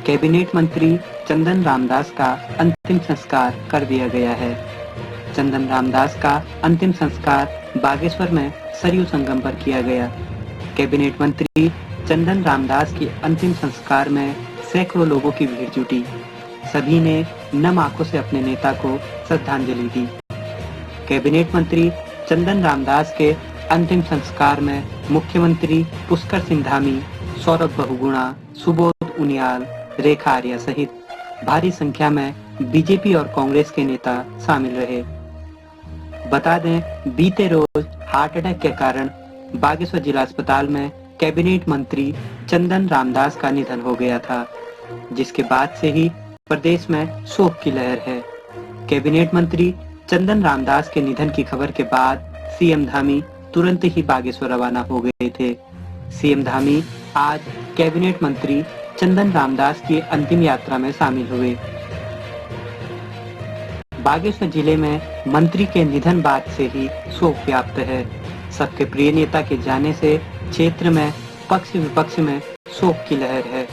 Cabinet मंत्री चंदन रामदास का अंतिम संस्कार कर दिया गया है। चंदन रामदास का अंतिम संस्कार बागेश्वर में सरयू संगम पर किया गया। कैबिनेट मंत्री चंदन रामदास के अंतिम संस्कार में सैकड़ों लोगों की भीड़ जुटी। सभी ने नम आंखों से अपने नेता को श्रद्धांजलि दी। कैबिनेट मंत्री चंदन रामदास के अंतिम संस्कार में मुख्यमंत्री पुष्कर सिंह धामी, सौरभ बहुगुणा, सुबोध उनियाल, रेखा आर्या सहित भारी संख्या में बीजेपी और कांग्रेस के नेता शामिल रहे। बता दें, बीते रोज हार्ट अटैक के कारण बागेश्वर जिला अस्पताल में कैबिनेट मंत्री चंदन रामदास का निधन हो गया था, जिसके बाद से ही प्रदेश में शोक की लहर है। कैबिनेट मंत्री चंदन रामदास के निधन की खबर के बाद सीएम धामी तुरंत ही बागेश्वर रवाना हो गए थे। सीएम धामी आज कैबिनेट मंत्री चंदन रामदास की अंतिम यात्रा में शामिल हुए। बागेश्वर जिले में मंत्री के निधन बाद से ही शोक व्याप्त है। सबके प्रिय नेता के जाने से क्षेत्र में पक्ष विपक्ष में शोक की लहर है।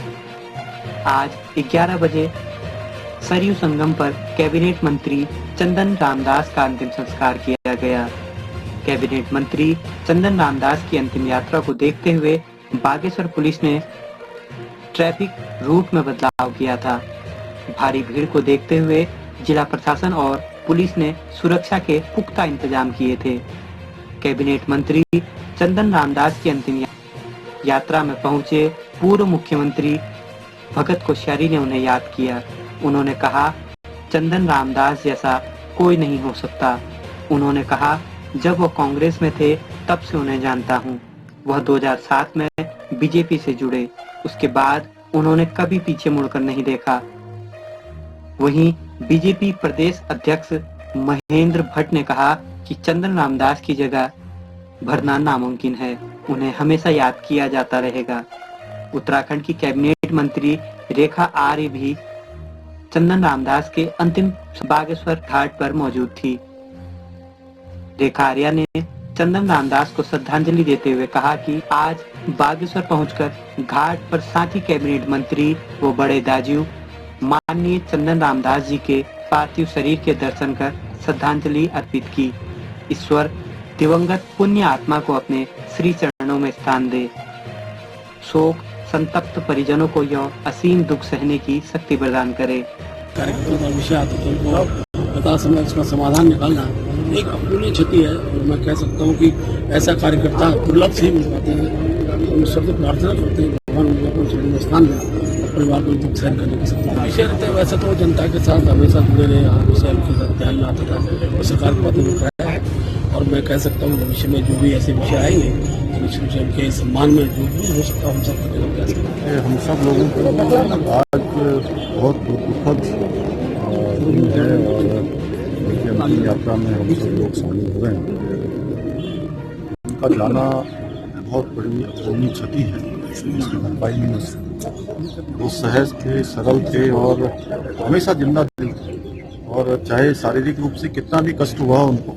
आज 11 बजे सरयू संगम पर कैबिनेट मंत्री चंदन रामदास का अंतिम संस्कार किया गया। कैबिनेट मंत्री चंदन रामदास की अंतिम यात्रा को देखते हुए बागेश्वर पुलिस ने ट्रैफिक रूट में बदलाव किया था। भारी भीड़ को देखते हुए जिला प्रशासन और पुलिस ने सुरक्षा के पुख्ता इंतजाम किए थे। कैबिनेट मंत्री चंदन रामदास की अंतिम यात्रा में पहुंचे पूर्व मुख्यमंत्री भगत कोश्यारी ने उन्हें याद किया। उन्होंने कहा, चंदन रामदास जैसा कोई नहीं हो सकता। उन्होंने कहा, जब वो कांग्रेस में थे तब से उन्हें जानता हूँ। वह 2007 में बीजेपी से जुड़े, उसके बाद उन्होंने कभी पीछे मुड़कर नहीं देखा। वहीं बीजेपी प्रदेश अध्यक्ष महेंद्र भट्ट ने कहा कि चंदन रामदास की जगह भरना नामुमकिन है, उन्हें हमेशा याद किया जाता रहेगा। उत्तराखंड की कैबिनेट मंत्री रेखा आर्य भी चंदन रामदास के अंतिम बागेश्वर घाट पर मौजूद थी। रेखा आर्या ने चंदन रामदास को श्रद्धांजलि देते हुए कहा कि आज बागेश्वर पहुंचकर घाट पर साथी कैबिनेट मंत्री व बड़े दाजू माननीय चंदन रामदास जी के पार्थिव शरीर के दर्शन कर श्रद्धांजलि अर्पित की। ईश्वर दिवंगत पुण्य आत्मा को अपने श्री चरणों में स्थान दे। शोक संतप्त परिजनों को यह असीम दुख सहने की शक्ति प्रदान करे। कार्यक्रम का विषय आता है तो बता समय इसका समाधान निकालना एक अपूर्णीय क्षति है। और मैं कह सकता हूँ कि ऐसा कार्यकर्ता दुर्लभ से ही मिल पाते हैं। हम सबसे प्रार्थना करते हैं भगवान उनको स्थान में परिवार को दुख सहन करने की शक्ति विषय रहते हैं। वैसे तो जनता के साथ हमेशा जुड़े रहे, हर विषय उनके साथ ध्यान में आता था और सरकार की बातें दिखाया है। और मैं कह सकता हूँ भविष्य में जो भी ऐसे विषय आएंगे तो उनके सम्मान में जो भी हो सकता है हम सब करेंगे प्रयास करेंगे। हम सब लोगों को आज बहुत दुखद दिन है और उनकी यात्रा में हम सब लोग शामिल हुए हैं। उनका जाना बहुत बड़ी अपूर्णीय क्षति है, इसकी भरपाई नहीं हो सकती। वो सहज थे, सरल थे और हमेशा जिंदा दिल थे। और चाहे शारीरिक रूप से कितना भी कष्ट हुआ उनको,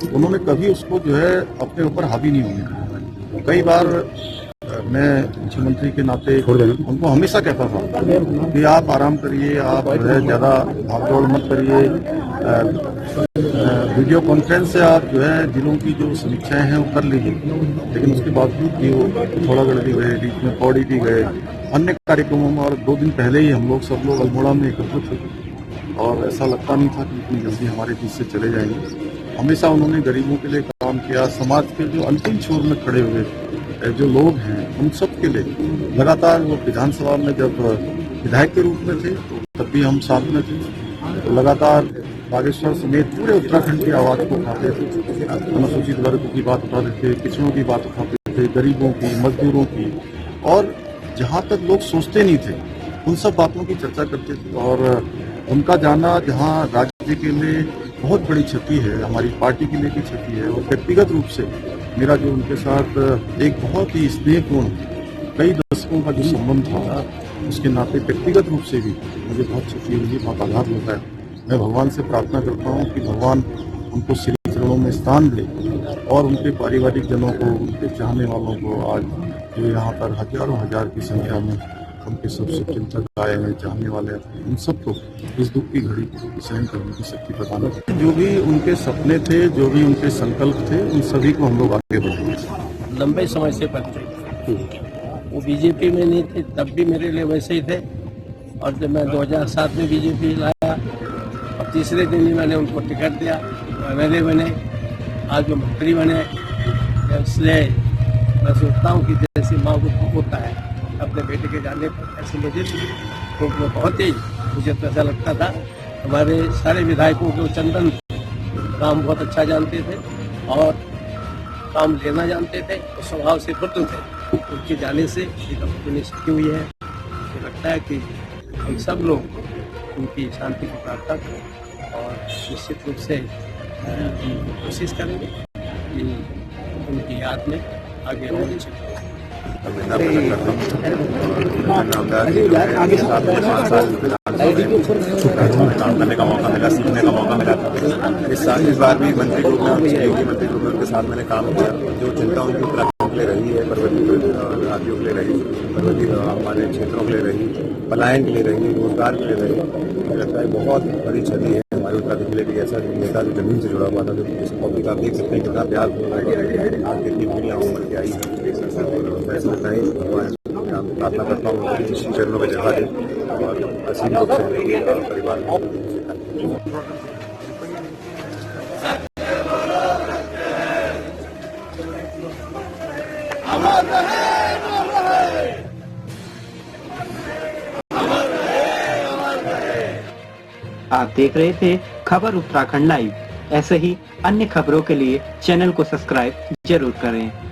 उन्होंने कभी उसको जो है अपने ऊपर हावी नहीं होने दिया। कई बार मैं मुख्यमंत्री के नाते उनको हमेशा कहता था कि आप आराम करिए, आप जो है ज़्यादा भागदौड़ मत करिए, वीडियो कॉन्फ्रेंस से आप जो है जिलों की जो समीक्षाएं हैं वो कर लीजिए। लेकिन उसके बावजूद भी वो थोड़ा गढ़ गए, बीच में पौड़ी भी गए, अन्य कार्यक्रमों में। और 2 दिन पहले ही हम लोग सब लोग अल्मोड़ा में एकत्रित हुए और ऐसा लगता नहीं था कि इतनी जल्दी हमारे बीच से चले जाएंगे। हमेशा उन्होंने गरीबों के लिए काम किया। समाज के जो अंतिम छोर में खड़े हुए जो लोग हैं उन सब के लिए लगातार वो विधानसभा में जब विधायक के रूप में थे तब भी हम साथ में थे। तो लगातार बागेश्वर समेत पूरे उत्तराखंड की आवाज़ को उठाते थे, अनुसूचित वर्ग की बात उठाते थे, पिछड़ों की बात उठाते थे, गरीबों की, मजदूरों की, और जहाँ तक लोग सोचते नहीं थे उन सब बातों की चर्चा करते थे। और उनका जाना जहाँ राज्य के लिए बहुत बड़ी क्षति है, हमारी पार्टी के लिए भी क्षति है, और व्यक्तिगत रूप से मेरा जो उनके साथ एक बहुत ही स्नेहपूर्ण कई दशकों का जो संबंध था, उसके नाते व्यक्तिगत रूप से भी मुझे बहुत क्षति हुई, बहुत आघात होता है। मैं भगवान से प्रार्थना करता हूँ कि भगवान उनको श्री चरणों में स्थान दे और उनके पारिवारिक जनों को, उनके चाहने वालों को आज जो यहाँ पर हजारों हजार की संख्या में उनके सब शुभचिंतक आए हैं, चाहने वाले हैं, उन सबको इस दुख की घड़ी सहन करने की शक्ति प्रदान करें। जो भी उनके सपने थे, जो भी उनके संकल्प थे, उन सभी को हम लोग आगे बढ़ाएंगे। लंबे समय से परिचय, वो बीजेपी में नहीं थे तब भी मेरे लिए वैसे ही थे, और जब मैं 2007 में बीजेपी लाया और तीसरे दिन ही मैंने उनको टिकट दिया, MLA बने, आज वो मंत्री बने। इसलिए मैं सोचता हूँ कि जैसे माँ को दुख होता है अपने बेटे के जाने पर, ऐसे मुझे तो बहुत ही, मुझे तो ऐसा लगता था हमारे सारे विधायकों को चंदन काम बहुत अच्छा जानते थे और काम लेना जानते थे और स्वभाव से फुर्त थे। उनके जाने से एक अपनी स्थिति हुई है। मुझे लगता है कि हम सब लोग उनकी शांति की प्रार्थना करें और निश्चित रूप से कोशिश करेंगे कि उनकी याद में आगे और काम करने का मौका मिला, सीखने का मौका मिला था। इस बार भी मंत्री ग्रुप में के साथ मैंने काम किया। जो चिंता उनकी उत्तराखंड के लिए रही है, पर्वतीय राज्यों के लिए रही, पर्वतीय हमारे क्षेत्रों के लिए रही, पलायन के लिए रही, रोजगार के लिए रही, मुझे लगता है बहुत बड़ी छवि है हमारे उत्तराखंड के लिए भी। ऐसा नेता जो जमीन से जुड़ा हुआ था, जो इस पब्लिक आप देख सकते हैं कितना प्यार आज कितनी पीढ़ियाँ उम्र की आई है। मैं प्रार्थना करता हूँ कि श्री चरणों में जगह दे और असीम रूप से परिवार में। आप देख रहे थे खबर उत्तराखंड लाइव। ऐसे ही अन्य खबरों के लिए चैनल को सब्सक्राइब जरूर करें।